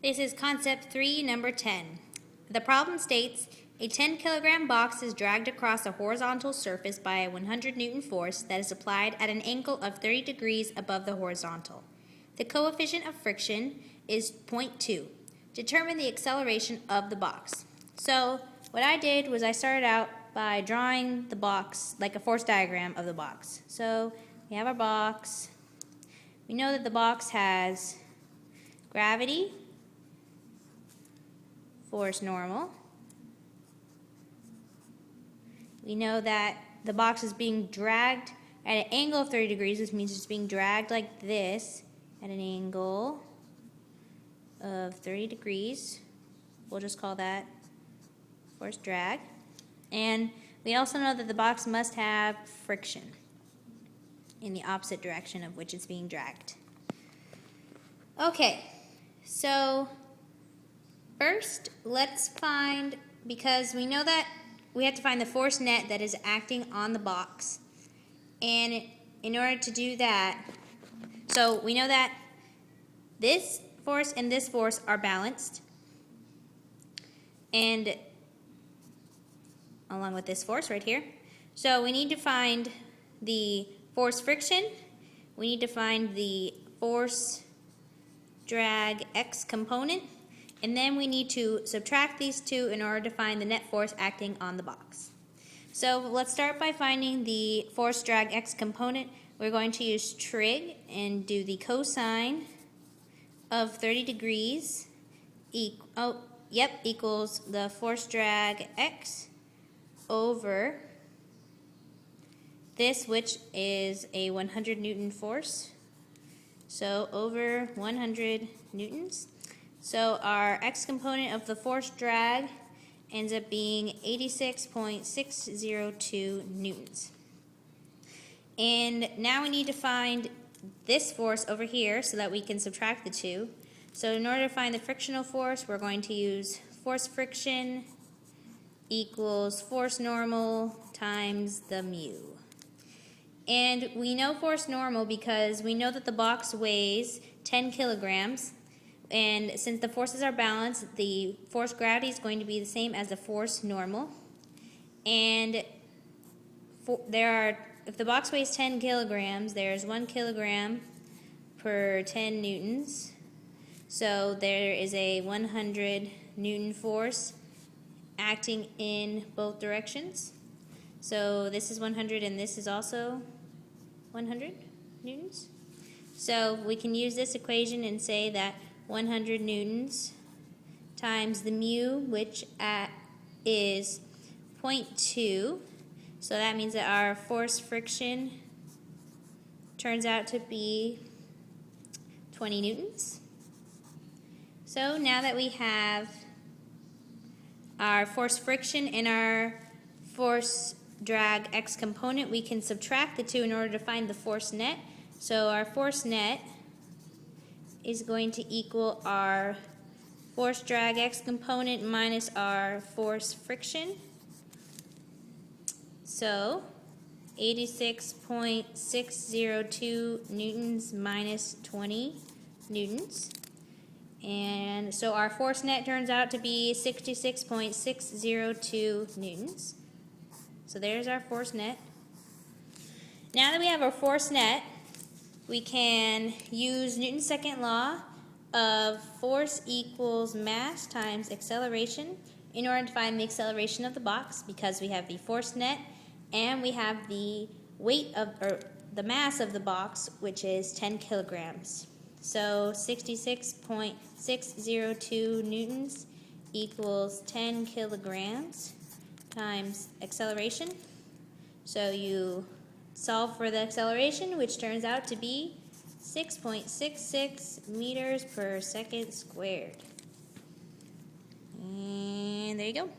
This is concept 3, number 10. The problem states, a 10-kilogram box is dragged across a horizontal surface by a 100 Newton force that is applied at an angle of 30 degrees above the horizontal. The coefficient of friction is 0.2. Determine the acceleration of the box. So what I did was I started out by drawing the box like a force diagram of the box. So we have our box. We know that the box has gravity, force normal. We know that the box is being dragged at an angle of 30 degrees, which means it's being dragged like this at an angle of 30 degrees. We'll just call that force drag. And we also know that the box must have friction in the opposite direction of which it's being dragged. Okay, so first let's find, because we know that we have to find the force net that is acting on the box. And in order to do that, so we know that this force and this force are balanced, and along with this force right here. So we need to find the force friction, we need to find the force drag X component, and then we need to subtract these two in order to find the net force acting on the box. So let's start by finding the force drag X component. We're going to use trig and do the cosine of 30 degrees equals the force drag X over this, which is a 100 Newton force. So over 100 newtons. So our X component of the force drag ends up being 86.602 newtons. And now we need to find this force over here so that we can subtract the two. So in order to find the frictional force, we're going to use force friction equals force normal times the mu. And we know force normal because we know that the box weighs 10 kilograms. And since the forces are balanced, the force gravity is going to be the same as the force normal. And if the box weighs 10 kilograms, there's 1 kilogram per 10 newtons. So there is a 100 Newton force acting in both directions. So this is 100 and this is also 100 newtons. So we can use this equation and say that 100 newtons times the mu, which is 0.2. So that means that our force friction turns out to be 20 newtons. So now that we have our force friction and our force drag X component, we can subtract the two in order to find the force net. So our force net is going to equal our force drag X component minus our force friction. So 86.602 newtons minus 20 newtons. And so our force net turns out to be 66.602 newtons. So there's our force net. Now that we have our force net, we can use Newton's second law of force equals mass times acceleration in order to find the acceleration of the box, because we have the force net and we have the weight of, or the mass of the box, which is 10 kilograms. So 66.602 newtons equals 10 kilograms times acceleration. So you solve for the acceleration, which turns out to be 6.66 meters per second squared. And there you go.